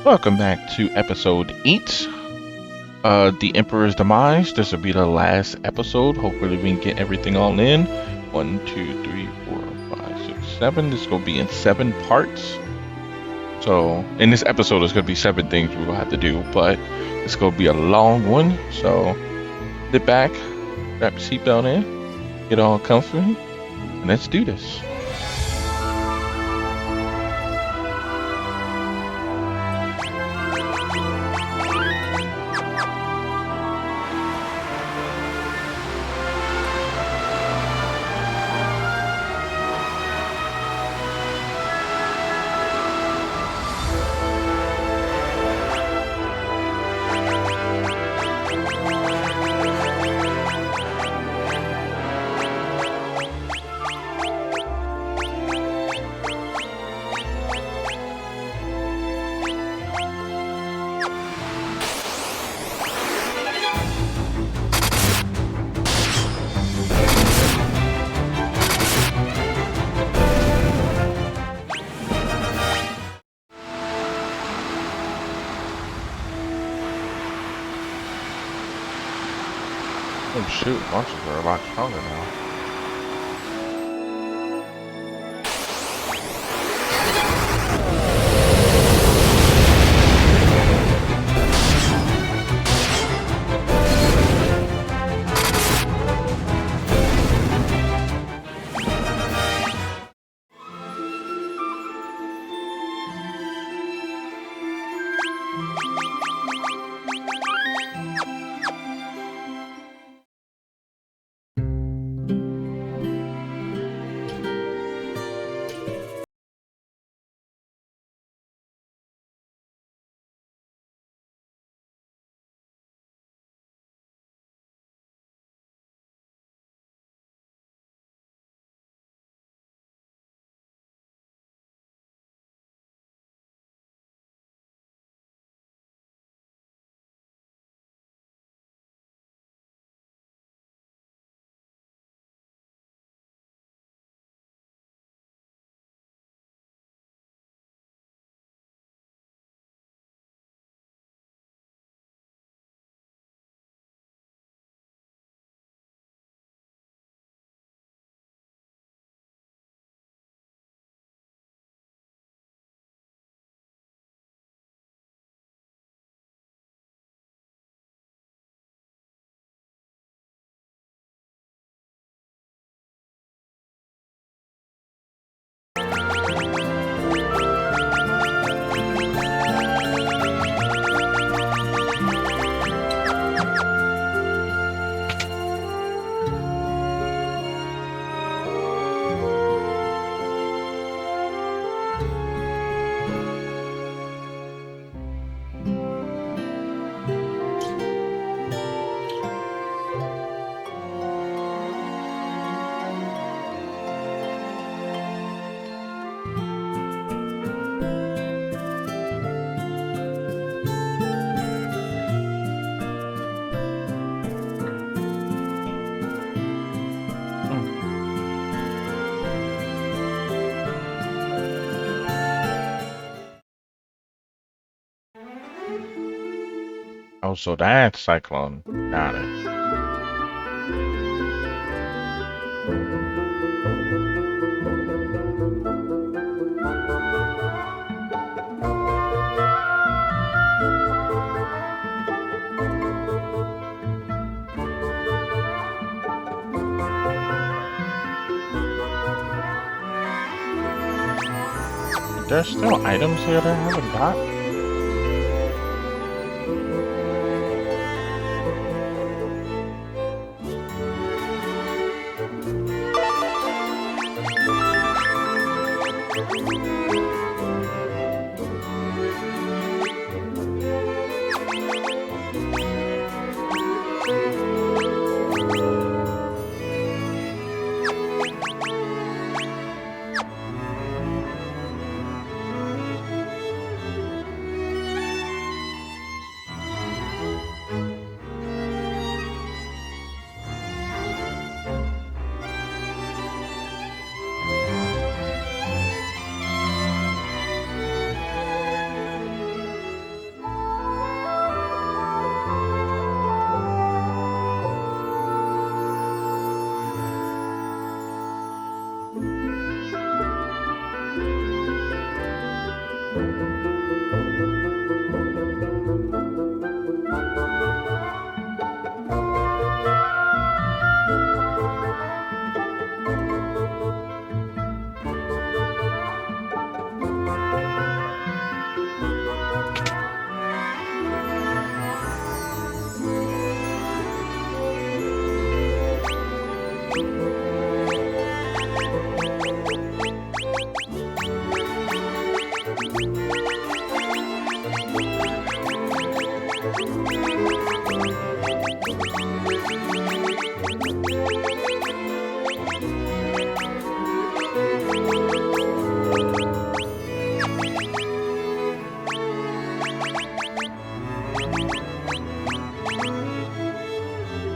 Welcome back to episode 8, The Emperor's Demise. This will be the last episode. Hopefully we can get everything all in. 1, 2, 3, 4, 5, 6, 7. This is going to be in 7 parts. So, in this episode, there's going to be 7 things we're going to have to do, but it's going to be a long one. So, sit back, wrap your seatbelt in, get all comfy, and let's do this. Oh shoot, monsters are a lot stronger now. Oh, so that's Cyclone. Got it. There's still items here that I haven't got.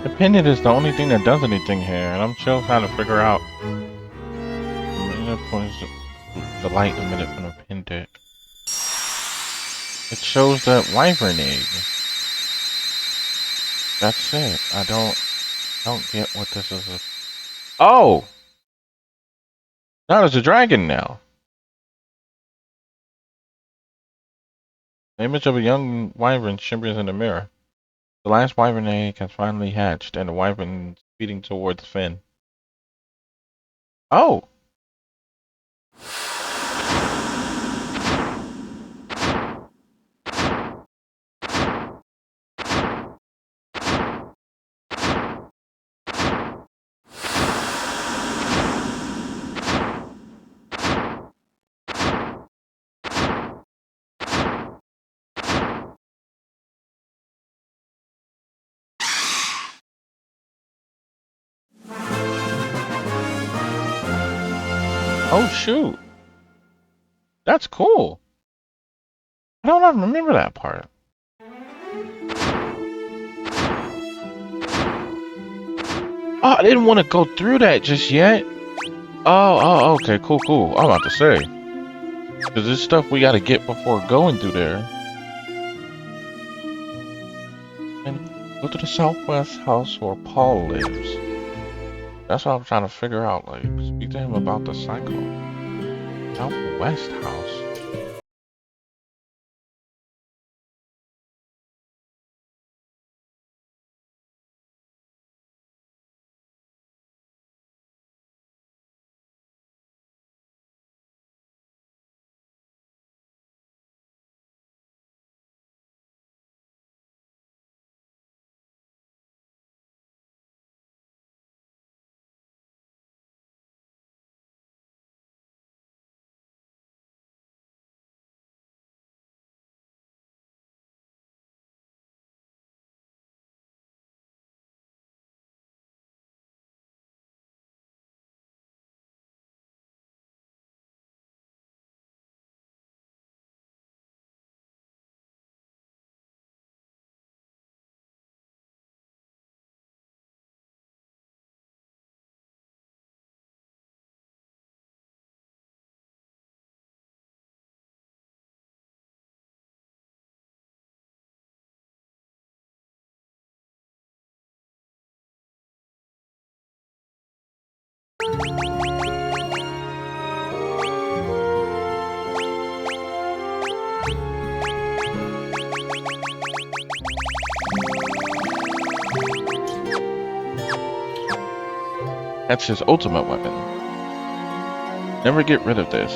The pendant is the only thing that does anything here, and I'm still trying to figure out the light emitted from the pendant. It shows that wyvern egg. That's it. I don't get what this is. Oh! Now there's a dragon now. The image of a young wyvern shimmers in the mirror. The last wyvern egg has finally hatched, and the wyvern is speeding towards Finn. Oh! Oh shoot! That's cool. I don't even remember that part. Oh, I didn't want to go through that just yet. Oh, okay, cool. I'm about to say. Because there's stuff we gotta get before going through there. And go to the southwest house where Paul lives. That's what I'm trying to figure out. Like, speak to him about the cyclone. Southwest house. That's his ultimate weapon. Never get rid of this.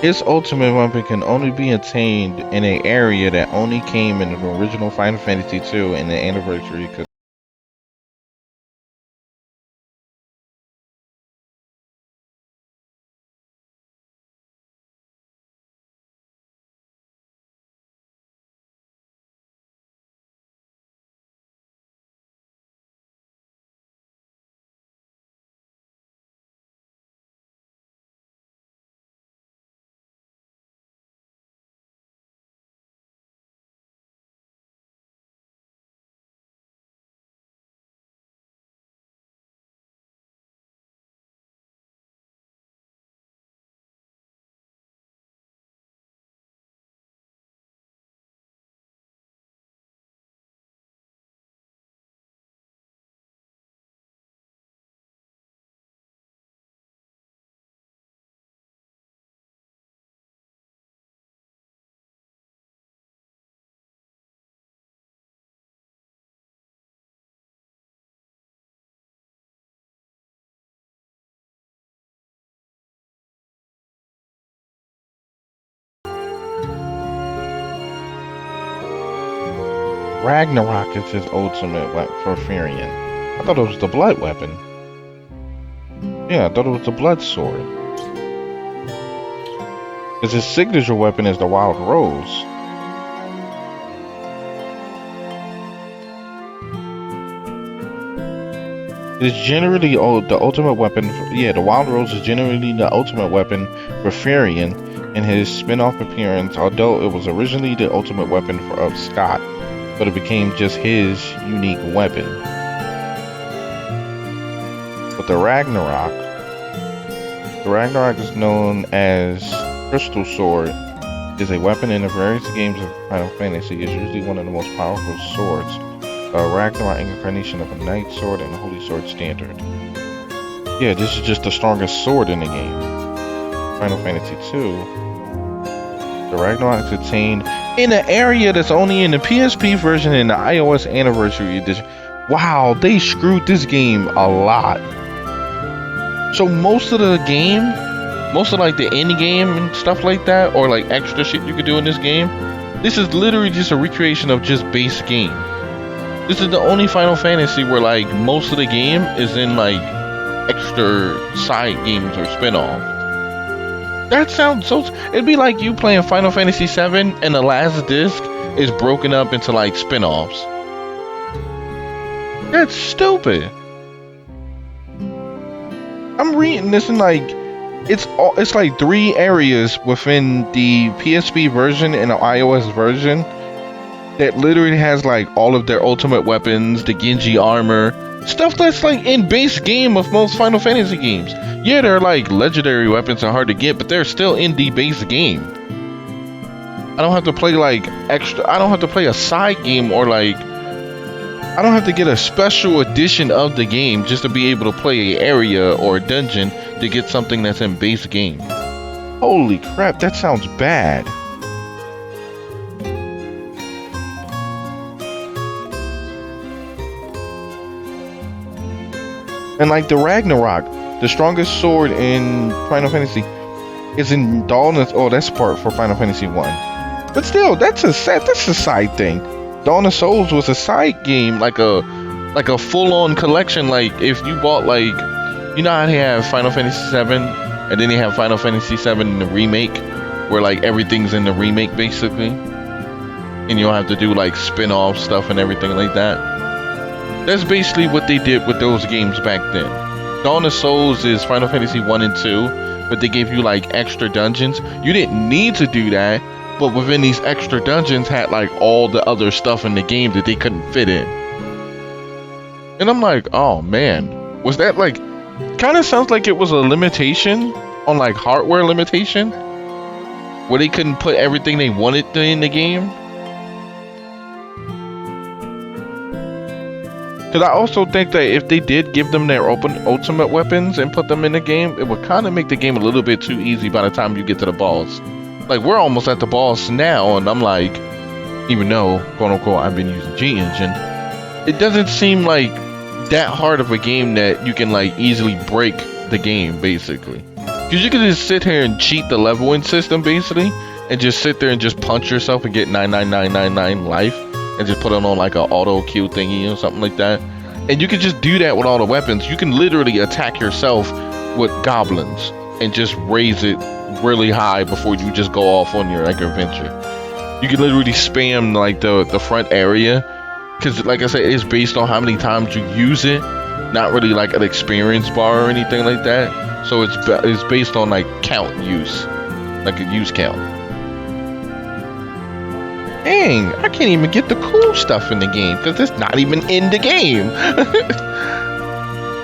His ultimate weapon can only be attained in an area that only came in the original Final Fantasy II and the anniversary. Ragnarok is his ultimate weapon for Furion. I thought it was the blood weapon. Yeah, I thought it was the blood sword. Because his signature weapon is the Wild Rose. It's generally the ultimate weapon. The Wild Rose is generally the ultimate weapon for Furion in his spin-off appearance, although it was originally the ultimate weapon of Scott, but it became just his unique weapon. But the Ragnarok is known as Crystal Sword, is a weapon in the various games of Final Fantasy. It's usually one of the most powerful swords. A Ragnarok incarnation of a Knight Sword and a Holy Sword Standard. Yeah, this is just the strongest sword in the game. Final Fantasy II. The Ragnarok is attained in an area that's only in the PSP version and the iOS Anniversary Edition. Wow, they screwed this game a lot. So most of the game, most of like the end game and stuff like that, or like extra shit you could do in this game, this is literally just a recreation of just base game. This is the only Final Fantasy where like most of the game is in like extra side games or spin-offs. That sounds so... It'd be like you playing Final Fantasy VII and the last disc is broken up into like spin-offs. That's stupid. I'm reading this and like it's like 3 areas within the PSP version and the iOS version that literally has like all of their ultimate weapons, the Genji armor, stuff that's like in base game of most Final Fantasy games. Yeah, they're like legendary weapons are hard to get, but they're still in the base game. I don't have to play like extra, I don't have to play a side game or like, I don't have to get a special edition of the game just to be able to play an area or a dungeon to get something that's in base game. Holy crap, that sounds bad. And like the Ragnarok, the strongest sword in Final Fantasy is in Dawn of... Oh, that's part for Final Fantasy 1. But still, that's a side thing. Dawn of Souls was a side game, like a full-on collection. Like if you bought like... You know how they have Final Fantasy 7 and then they have Final Fantasy 7 in the remake where like everything's in the remake basically. And you don't have to do like spin-off stuff and everything like that. That's basically what they did with those games back then. Dawn of Souls is Final Fantasy 1 and 2, but they gave you like extra dungeons. You didn't need to do that, but within these extra dungeons had like all the other stuff in the game that they couldn't fit in. And I'm like, oh man, was that like, kind of sounds like it was a limitation on like hardware limitation, where they couldn't put everything they wanted in the game. Because I also think that if they did give them their ultimate weapons and put them in the game, it would kind of make the game a little bit too easy by the time you get to the boss. Like, we're almost at the boss now, and I'm like, even though, quote unquote, I've been using G-Engine, it doesn't seem like that hard of a game that you can, like, easily break the game, basically. Because you can just sit here and cheat the leveling system, basically, and just sit there and just punch yourself and get 99999 life, and just put it on like an auto kill thingy or something like that. And you can just do that with all the weapons. You can literally attack yourself with goblins and just raise it really high before you just go off on your like adventure. You can literally spam like the front area, because like I said, it's based on how many times you use it, not really like an experience bar or anything like that. So it's based on like count use, like a use count. Dang, I can't even get the cool stuff in the game because it's not even in the game.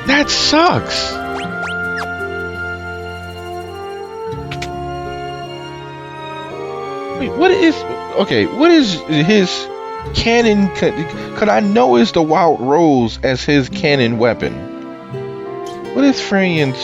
That sucks. Wait, what is... Okay, what is his canon... Could I know it's the Wild Rose as his canon weapon? What is Frey's...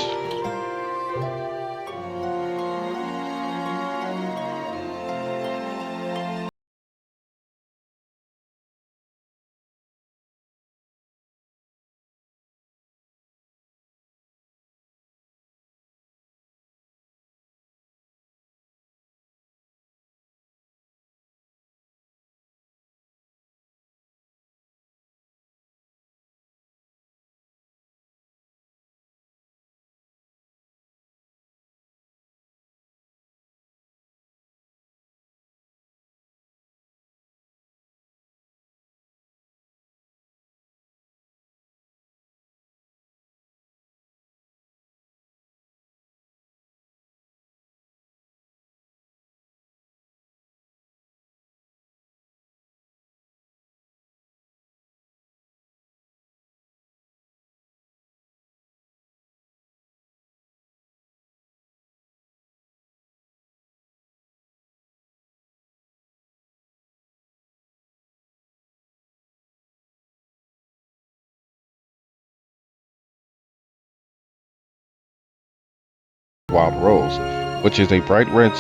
Wild Rose, which is a bright red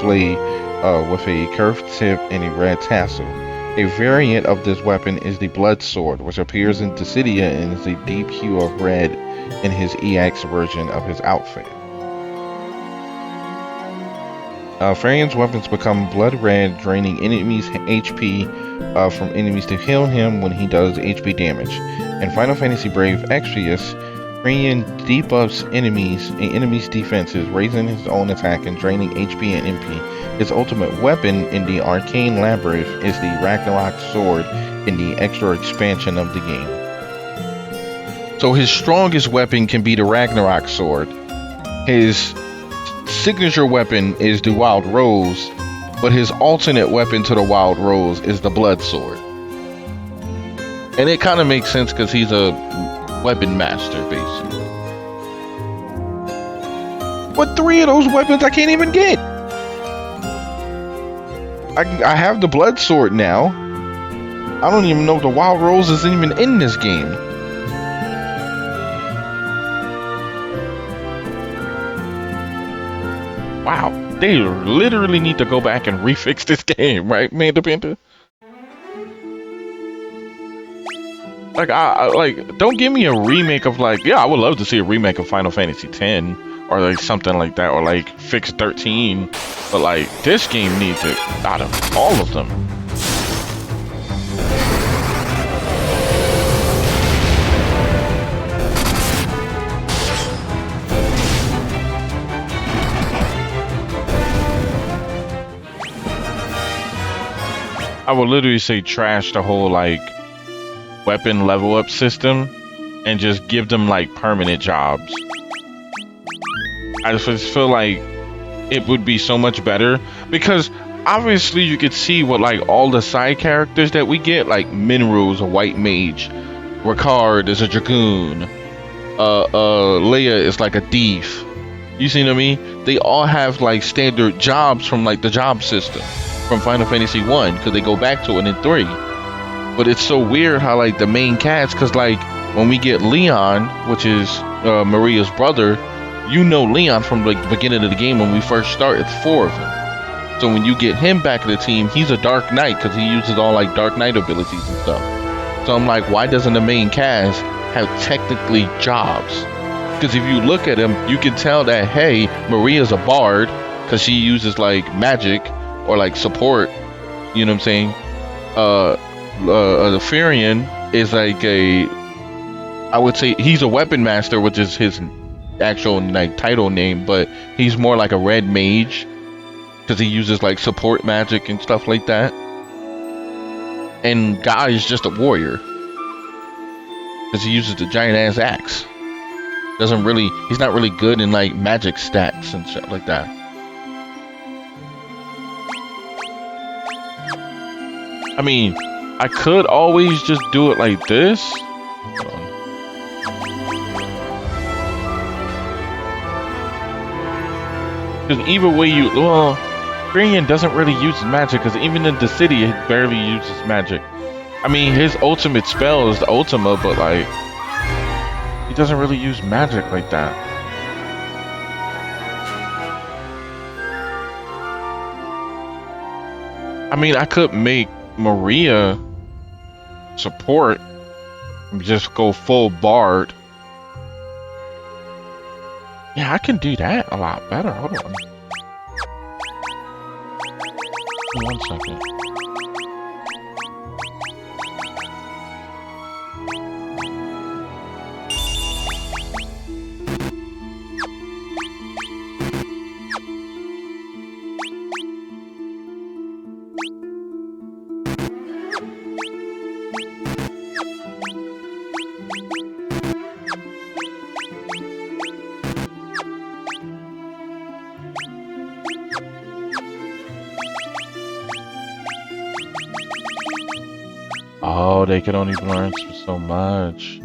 blade with a curved tip and a red tassel. A variant of this weapon is the Blood Sword, which appears in Dissidia and is a deep hue of red in his EX version of his outfit. Variant's weapons become blood red, draining enemies' HP from enemies to heal him when he does HP damage. In Final Fantasy Brave Exvius, Variant debuffs enemies' defenses, raising his own attack and draining HP and MP. His ultimate weapon in the Arcane Labyrinth is the Ragnarok Sword in the extra expansion of the game. So his strongest weapon can be the Ragnarok Sword. His signature weapon is the Wild Rose, but his alternate weapon to the Wild Rose is the Blood Sword. And it kind of makes sense because he's a weapon master, basically. But 3 of those weapons I can't even get. I have the Blood Sword now. I don't even know if the Wild Rose is even in this game. Wow, they literally need to go back and refix this game, right, Manda Panda? Like, don't give me a remake of like, yeah, I would love to see a remake of Final Fantasy X or like something like that, or like fix 13. But like, this game needs it out of all of them. I would literally say trash the whole like weapon level up system and just give them like permanent jobs. I just feel like it would be so much better, because obviously you could see what like all the side characters that we get, like Minru's a white mage, Ricard is a dragoon, Leia is like a thief. You see what I mean? They all have like standard jobs from like the job system from Final Fantasy 1, because they go back to it in 3. But it's so weird how like the main cast, because like when we get Leon, which is Maria's brother, you know Leon from like the beginning of the game when we first start. It's 4 of them. So when you get him back in the team, he's a Dark Knight because he uses all like Dark Knight abilities and stuff. So I'm like, why doesn't the main cast have technically jobs? Because if you look at him, you can tell that, hey, Maria's a bard because she uses like magic or like support. You know what I'm saying? The Furion is like I would say he's a weapon master, which is his actual like title name, but he's more like a red mage because he uses like support magic and stuff like that. And Guy is just a warrior because he uses the giant ass axe. He's not really good in like magic stats and shit like that. I mean, I could always just do it like this. Hold on. Because either way Green doesn't really use magic, because even in the city, he barely uses magic. I mean, his ultimate spell is the Ultima, but like, he doesn't really use magic like that. I mean, I could make Maria support and just go full bard. Yeah, I can do that a lot better. Hold on. Give me 1 second. Oh, they can only learn so much.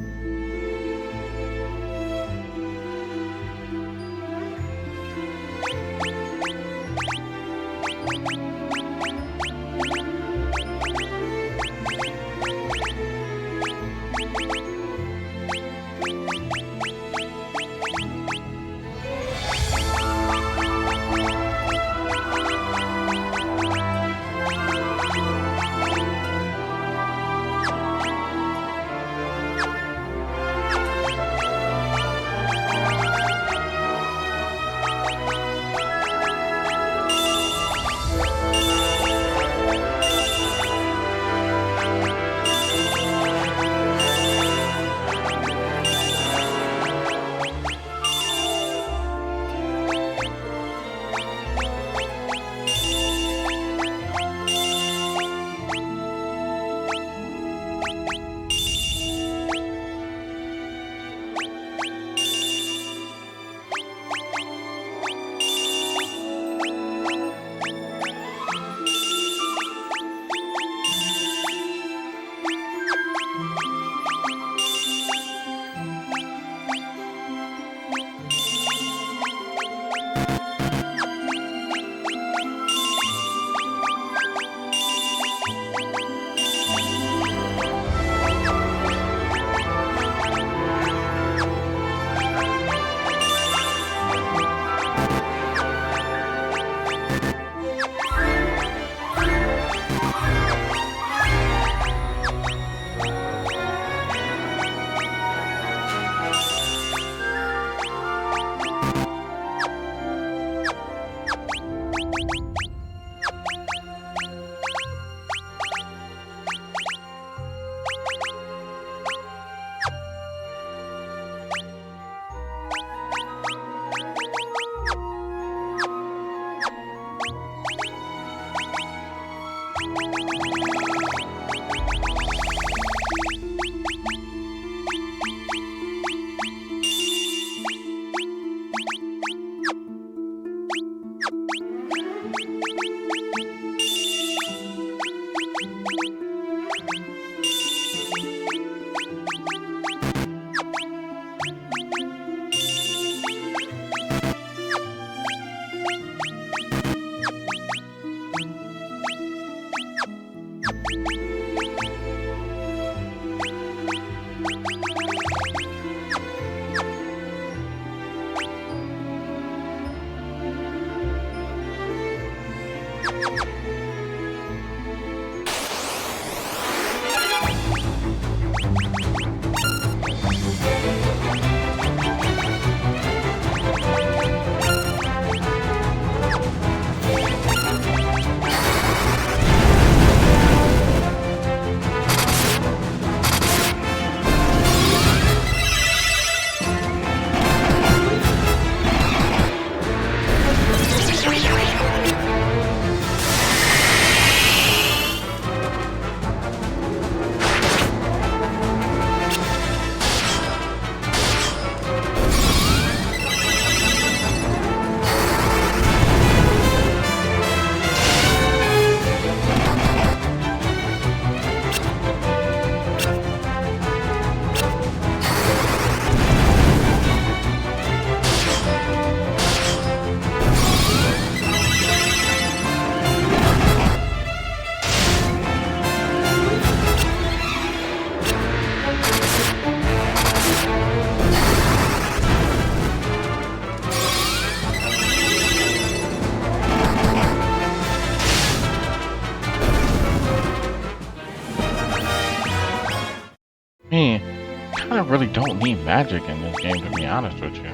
really don't need magic in this game, to be honest with you.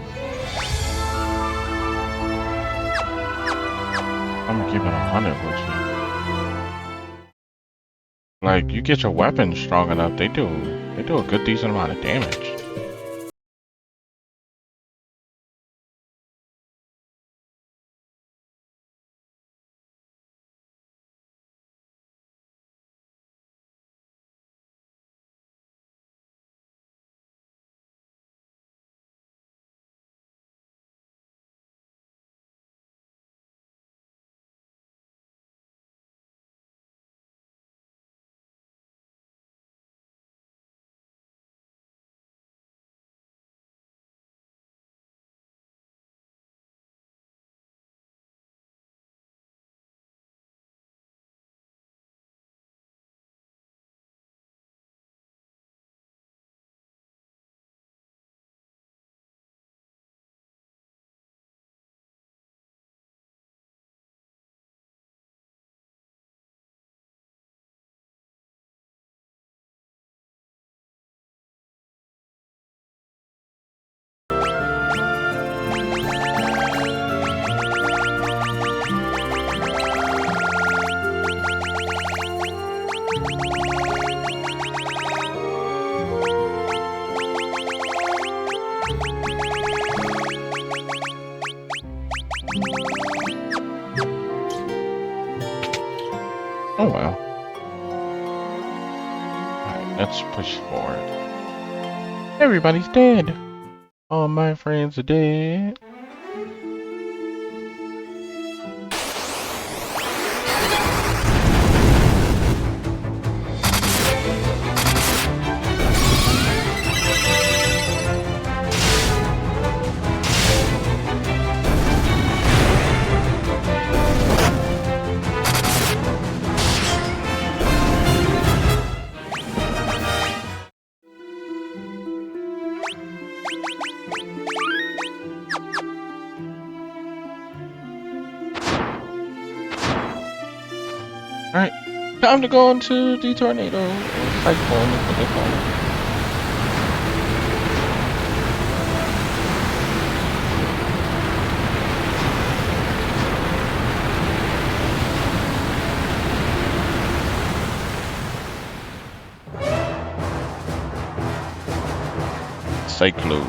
I'm gonna keep it 100 with you. Like, you get your weapons strong enough, they do a good decent amount of damage. Oh well. Alright, let's push forward. Everybody's dead. All my friends are dead. Alright, time to go into the tornado, or cyclone is what they call it. Cyclone.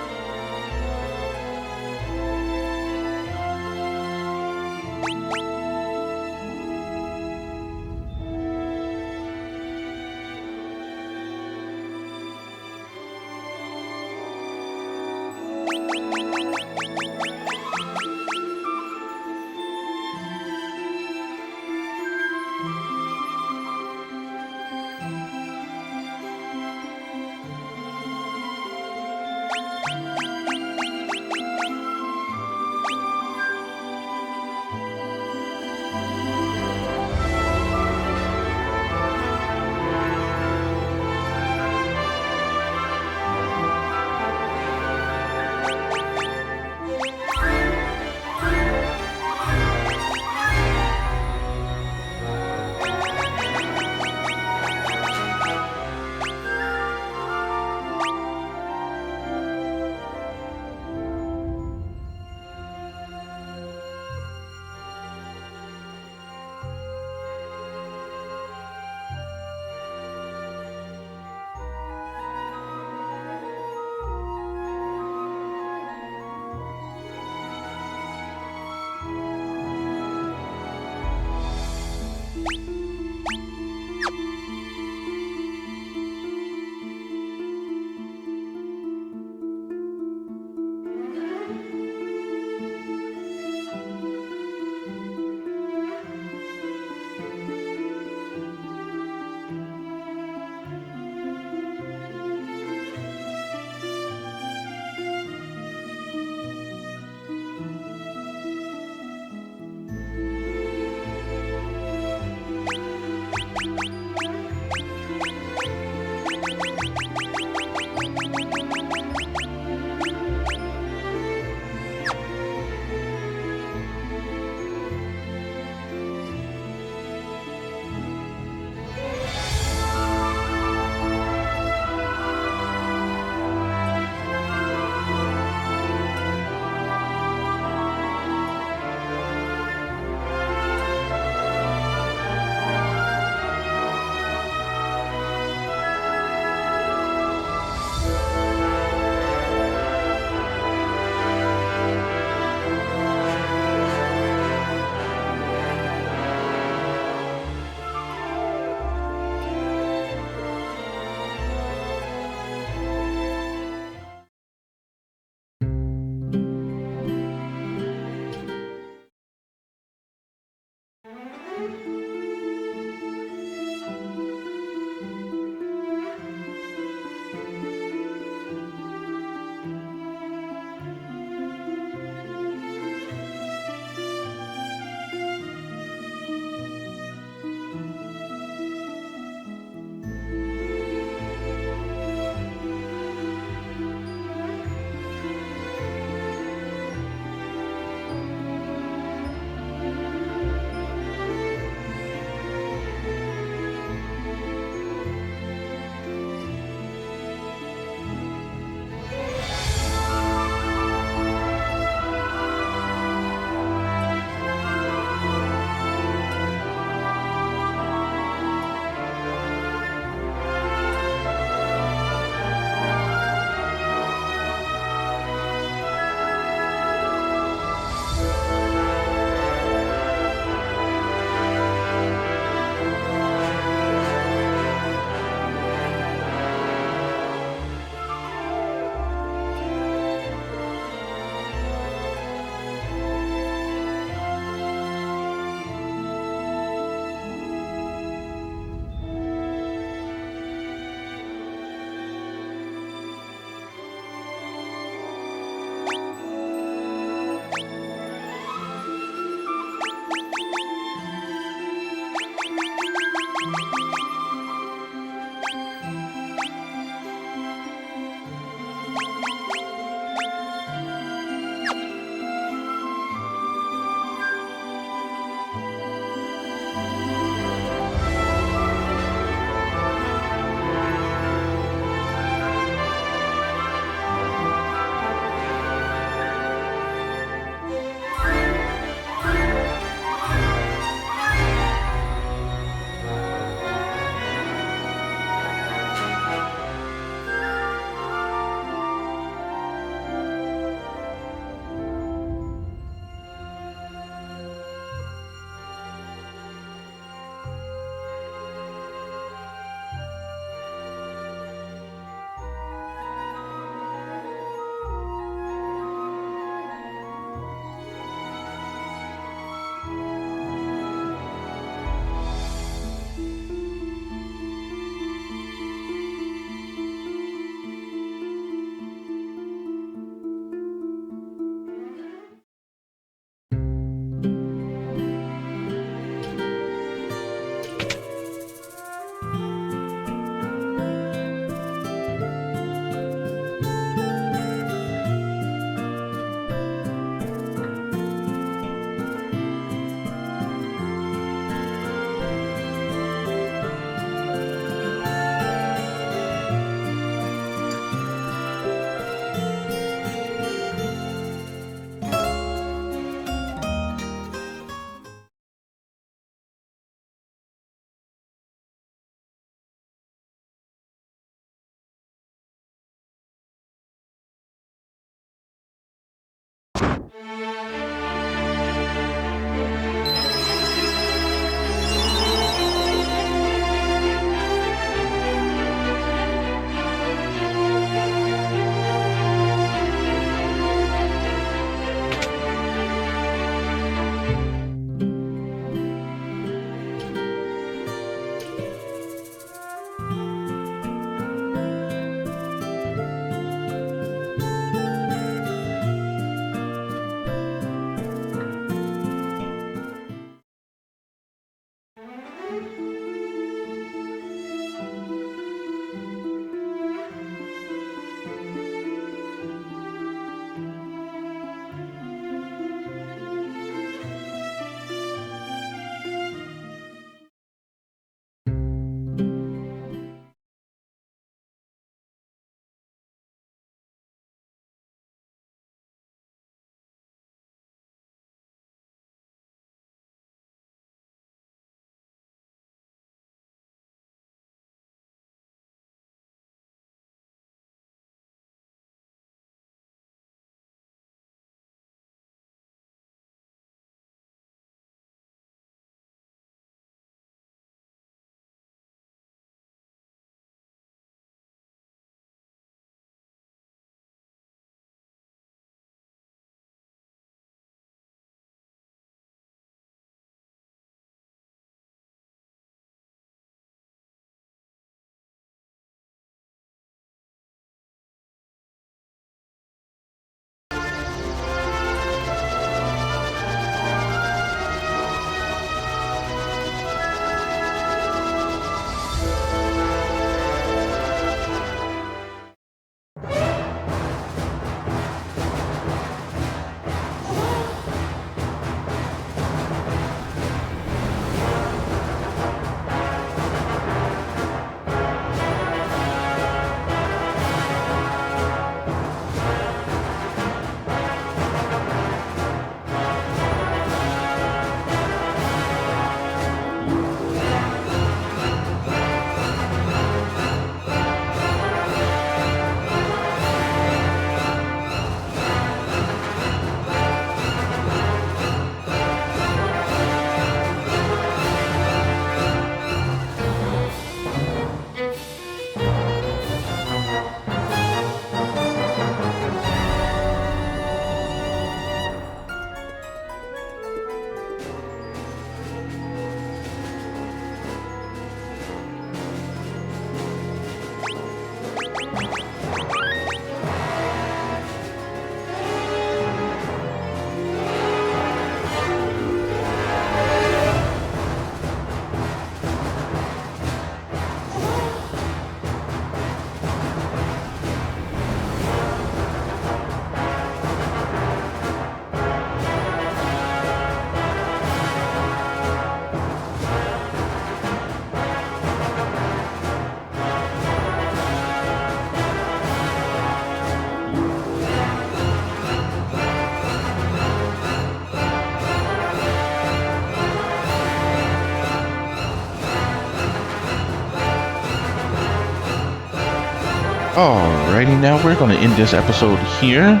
Alrighty, now we're gonna end this episode here.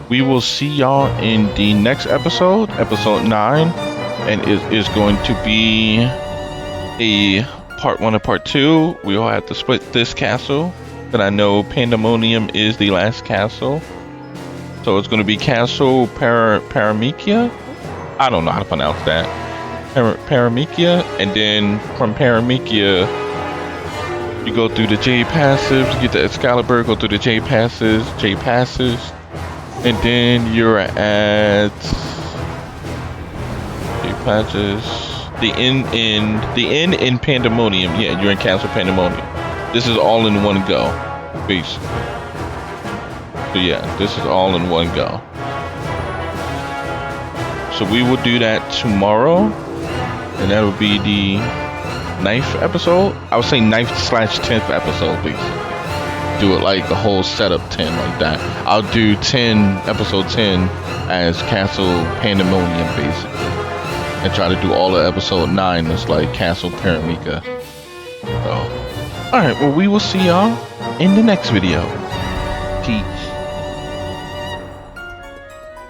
We will see y'all in the next episode, episode 9, and it is going to be a part 1 and part 2. We all have to split this castle, but I know Pandemonium is the last castle, so it's going to be Castle Paramikia. I don't know how to pronounce that. Paramikia, and then from Paramikia, you go through the J passives, get the Excalibur, go through the J passes, and then you're at J passes, the inn in Pandemonium. Yeah, you're in Castle Pandemonium. This is all in one go, basically. So yeah, this is all in one go. So we will do that tomorrow, and that will be the 9th episode. I would say 9th/10th episode, basically. Do it like the whole setup 10 like that. I'll do episode 10 as Castle Pandemonium, basically, and try to do all of episode 9 as like Castle Paramika. So, alright, well, we will see y'all in the next video. Peace.